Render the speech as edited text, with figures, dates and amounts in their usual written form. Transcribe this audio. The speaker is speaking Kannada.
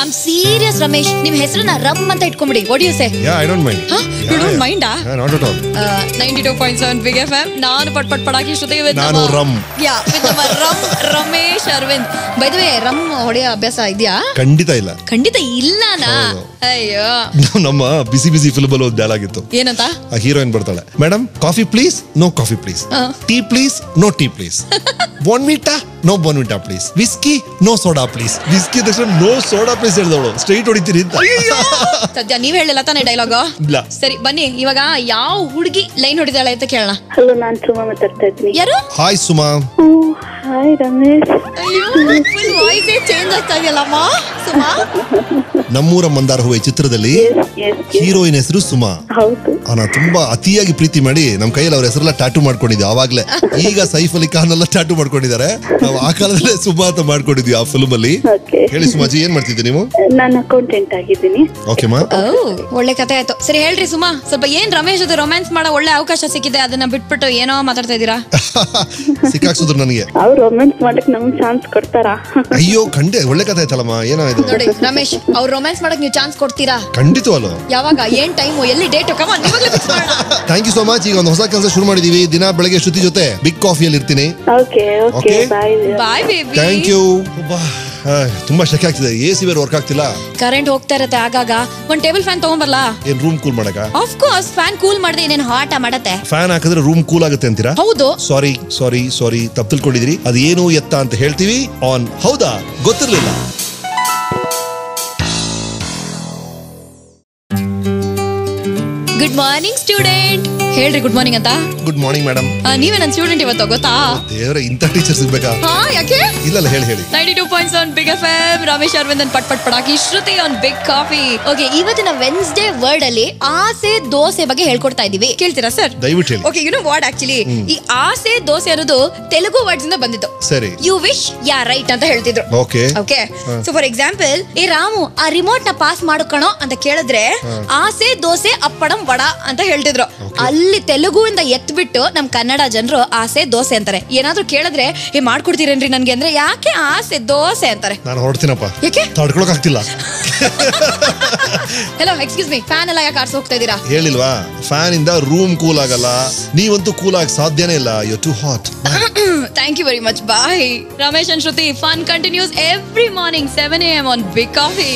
ಐ ಸೀರಿಯಸ್ ರಮೇಶ್, ನಿಮ್ ಹೆಸರನ್ನ ರಮ್ ಅಂತ ಇಟ್ಕೊಂಬಿಡಿ. What you say? I don't mind. You don't mind? Not at all. 92.7 big FM. ನಾನು ಪಟ್ ಪಡಾಕಿ ಶ್ರುತಿ ವಿತ್ ನಾನು rum. Ramesh Aravind. By the way, rum ಹೊಡೆಯೋ ಅಭ್ಯಾಸ ಇದೆಯಾ? ಖಂಡಿತ ಇಲ್ಲ. ಖಂಡಿತ ಇಲ್ಲನಾ? ಅಯ್ಯೋ, ನಮ್ಮ ಬಿಸಿ ಬಿಸಿ ಫಿಲ್ಮ್ ಅಲ್ಲಿ ಒಂದು ಡೈಲಾಗ್ ಇತ್ತು. ಏನಂತ? ಆ ಹೀರೋಯಿನ್ ಬರ್ತಾಳೆ, madam coffee please, no coffee please. Tea please, no tea please. Bournvita, no Bournvita please. Whisky, no soda please. Whisky ತಕ್ಷಣ ನೋ ಸೋಡಾ ಪ್ಲೀಸ್ ಹೇಳಿದವಳು. ಸ್ಟ್ರೈಟ್ ಹೊಡಿತೀರಿ ಅಂತ. ಸದ್ಯ ನೀವ್ ಹೇಳಿಲ್ಲ ತಾನೇ ಡೈಲಾಗ್? ಇಲ್ಲ. ಸರಿ ಬನ್ನಿ, ಇವಾಗ ಯಾವ ಹುಡುಗಿ ಲೈನ್ ಹೊಡಿದಾಳೆ ಅಂತ ಕೇಳೋಣ. ಹಲೋ, ನಾನ್ ಸುಮಾ ಮಾತಾಡ್ತಾ ಇದ್ದೀನಿ. ಯಾರು? ಹಾಯ್ ಸುಮಾ. ಹಾಯ್ ರಮೇಶ್. ವಾಯ್ಸೇ ಚೇಂಜ್ ಆಗ್ತಾ ಇದೆಯಲ್ಲಮ್ಮ ಸುಮಾ. ನಮ್ಮೂರ ಮಂದಾರ ಹೂವೆ ಚಿತ್ರದಲ್ಲಿ ಹೀರೋಯಿನ್ ಹೆಸರು ಸುಮಾ. ಹೌದು. ನಾ ತುಂಬಾ ಅತಿಯಾಗಿ ಪ್ರೀತಿ ಮಾಡಿ ನಮ್ ಕೈಯಲ್ಲಿ ಅವ್ರ ಹೆಸರೆಲ್ಲ ಟ್ಯಾಟೂ ಮಾಡ್ಕೊಂಡಿದ್ವಿ ಆವಾಗ್ಲೇ. ಈಗ ಸೈಫ್ ಅಲಿ ಖಾನ್ ಎಲ್ಲ ಟ್ಯಾಟೂ ಮಾಡ್ಕೊಂಡಿದ್ದಾರೆ. ನಾವು ಆ ಕಾಲದಲ್ಲೇ ಸುಮಾ ಅಂತ ಮಾಡ್ಕೊಂಡಿದ್ವಿ ಆ ಫಿಲ್ಮ್ ಅಲ್ಲಿ. ಹೇಳಿ ಸುಮಾಜಿ, ಏನ್ ಮಾಡ್ತಿದ್ದೆ ನೀವು? ನಾನು ಅಕೌಂಟೆಂಟ್ ಆಗಿದ್ದೀನಿ. ಓಕೆ ಮಾ. ಒಳ್ಳೆ ಕತೆ ಆಯ್ತು. ಸರಿ ಹೇಳ್ರಿ ಸುಮಾ, ಸ್ವಲ್ಪ ಏನ್ ರಮೇಶ್ ಜೊತೆ ರೊಮ್ಯಾನ್ಸ್ ಮಾಡೋ ಒಳ್ಳೆ ಅವಕಾಶ ಸಿಕ್ಕಿದೆ, ಅದನ್ನ ಬಿಟ್ಬಿಟ್ಟು ಏನೋ ಮಾತಾಡ್ತಾ ಇದೀರಾ? ಸಿಕ್ಕಾಕ್ಸಿದ್ರು ನನಗೆ. ಅವ್ರು ರೊಮ್ಯಾನ್ಸ್ ಮಾಡಕ್ ನಮ್ಗೆ ಚಾನ್ಸ್ ಕೊಡ್ತಾರಾ? ಅಯ್ಯೋ ಖಂಡಿತ ಒಳ್ಳೆ ಕತೆ ಆಯ್ತಲ್ಲಮ್ಮ. ಏನಾಯ್ತು ನೋಡಿ ರಮೇಶ್, ಅವ್ರು ರೊಮ್ಯಾನ್ಸ್ ಮಾಡಕ್ ನೀವು ಚಾನ್ಸ್ ಕೊಡ್ತೀರಾ? ಖಂಡಿತವಲ್ಲ. ಯಾವಾಗ, ಏನ್ ಟೈಮು, ಎಲ್ಲಿ ಡೇಟ್? ಕಮಾನ್, ಇವಾಗಲೇ ಫಿಕ್ಸ್ ಮಾಡೋಣ. Thank you so much. ಈಗ ಒಂದು ಹೊಸ ಕೆಲಸ ಶುರು ಮಾಡಿದೀವಿ. ದಿನ ಬೆಳಗ್ಗೆ ಶ್ರುತಿ ಜೊತೆ ಬಿಗ್ ಕಾಫಿಯಲ್ಲಿ ಇರ್ತೀನಿ. Okay okay, bye bye baby. Thank you. ತುಂಬಾ ಶೆಕೆ ಆಗ್ತಿದೆ. ಎಸಿ ಬೇರೆ ವರ್ಕ್ ಆಗ್ತಿಲ್ಲ. ಕರೆಂಟ್ ಹೋಗ್ತಾ ಇರತ್ತೆ ಆಗಾಗ. ಒಂದ್ ಟೇಬಲ್ ಫ್ಯಾನ್ ತಗೊಂಬರ್ಲಾ? ಏನ್ ರೂಮ್ ಕೂಲ್ ಮಾಡಕ? ಆಫ್ ಕೋರ್ಸ್, ಫ್ಯಾನ್ ಕೂಲ್ ಮಾಡದೆ ಏನೇನ್ ಹಾಟ ಮಾಡತ್ತೆ. ಫ್ಯಾನ್ ಹಾಕಿದ್ರೆ ರೂಮ್ ಕೂಲ್ ಆಗುತ್ತೆ ಅಂತೀರಾ? ಹೌದು. ಸಾರಿ ಸಾರಿ ಸಾರಿ, ತಪ್ಪು ತಿಳ್ಕೊಂಡಿದ್ರಿ. ಅದು ಏನು ಎತ್ತ ಅಂತ ಹೇಳ್ತೀವಿ ಆನ್ ಹೌದಾ ಗೊತ್ತಿರ್ಲಿಲ್ಲ. Good morning student. ಹೇಳ್ರಿ ಗುಡ್ ಮಾರ್ನಿಂಗ್ ಅಂತ. Good morning madam. ನೀವೇ ನನ್ನ ಸ್ಟೂಡೆಂಟ್ ಇವತ್ತು, ಗೊತ್ತಾ? ದೇವರೇ, ಇಂಥ ಟೀಚರ್ ಸಿಗ್ಬೇಕಾ? ಯಾಕೆ? ಇಲ್ಲ ಹೇಳಿ ಹೇಳಿ. 92.7 ಬಿಗ್ ಎಫ್ಎಂ. ರಮೇಶ್ ಅರವಿಂದ್ ಪಟ್ ಪಡಾಕಿ ಶ್ರುತಿ ಆನ್ ಬಿಗ್ ಕಾಫಿ. ಓಕೆ, ಇವತ್ತಿನ ವೆನ್ಸ್ಡೇ ವರ್ಡ್ ಅಲ್ಲಿ ಆಸೆ ದೋಸೆ ಬಗ್ಗೆ ಹೇಳ್ಕೊಡ್ತಾ ಇದೀವಿ. ಕೇಳ್ತೀರಾ ಸರ್? ದಯವಿಟ್ಟು ಹೇಳಿ. Okay, you know what actually ಈ ಆಸೆ ದೋಸೆ ಅನ್ನೋದು ತೆಲುಗು ವರ್ಡ್ಸ್ ಇಂದ ಬಂದಿತ್ತು. ಸರಿ. ಯು ವಿಶ್ ಯಾ ರೈಟ್ ಅಂತ ಹೇಳ್ತಿದ್ರು. Okay okay, so for example, ಏ ರಾಮು, ಆ ರಿಮೋಟ್ ನ ಪಾಸ್ ಮಾಡ್ಕಣೋ ಅಂತ ಕೇಳಿದ್ರೆ ಆಸೆ ದೋಸೆ ಅಪ್ಪಡಂ ವಡ ಅಂತ ಹೇಳ್ತಿದ್ರು. ಅಲ್ಲಿ ತೆಲುಗುವಿಂದ ಎತ್ಬಿಟ್ಟು ನಮ್ ಕನ್ನಡ ಜನರು ಆಸೆ ದೋಸೆ ಅಂತಾರೆ. ಏನಾದ್ರೂ ಕೇಳಿದ್ರೆ ಏ ಮಾಡ್ಕೊಡ್ತೀರೇನ್ರಿ ನನ್ಗೆ ಅಂದ್ರೆ ಯಾಕೆ ಆಸೆ ದೋಸೆ ಅಂತಾರೆ. ನಾನು ಹೊರಡ್ತೀನಪ್ಪ. ಯಾಕೆ? ತಡ್ಕೊಳಕ್ ಆಗ್ತಿಲ್ಲ. ಹೆಲೋ, ಎಕ್ಸ್ಕ್ಯೂಸ್ ಮೀ, ಫ್ಯಾನ್ ಎಲ್ಲ ಯಾಕೆ ಆರ್ಸ್ ಹೋಗ್ತಾ ಇದೀರಾ? ಹೇಳಿಲ್ವಾ, ಫ್ಯಾನ್ ಇಂದ ರೂಮ್ ಕೂಲ್ ಆಗಲ್ಲ. ನೀವಂತೂ ಕೂಲ್ ಆಗಿ ಸಾಧ್ಯನೇ ಇಲ್ಲ. You too hot. Thank you very much. Bye. Ramesh and Shruti, fun continues every morning 7 AM on Big Coffee.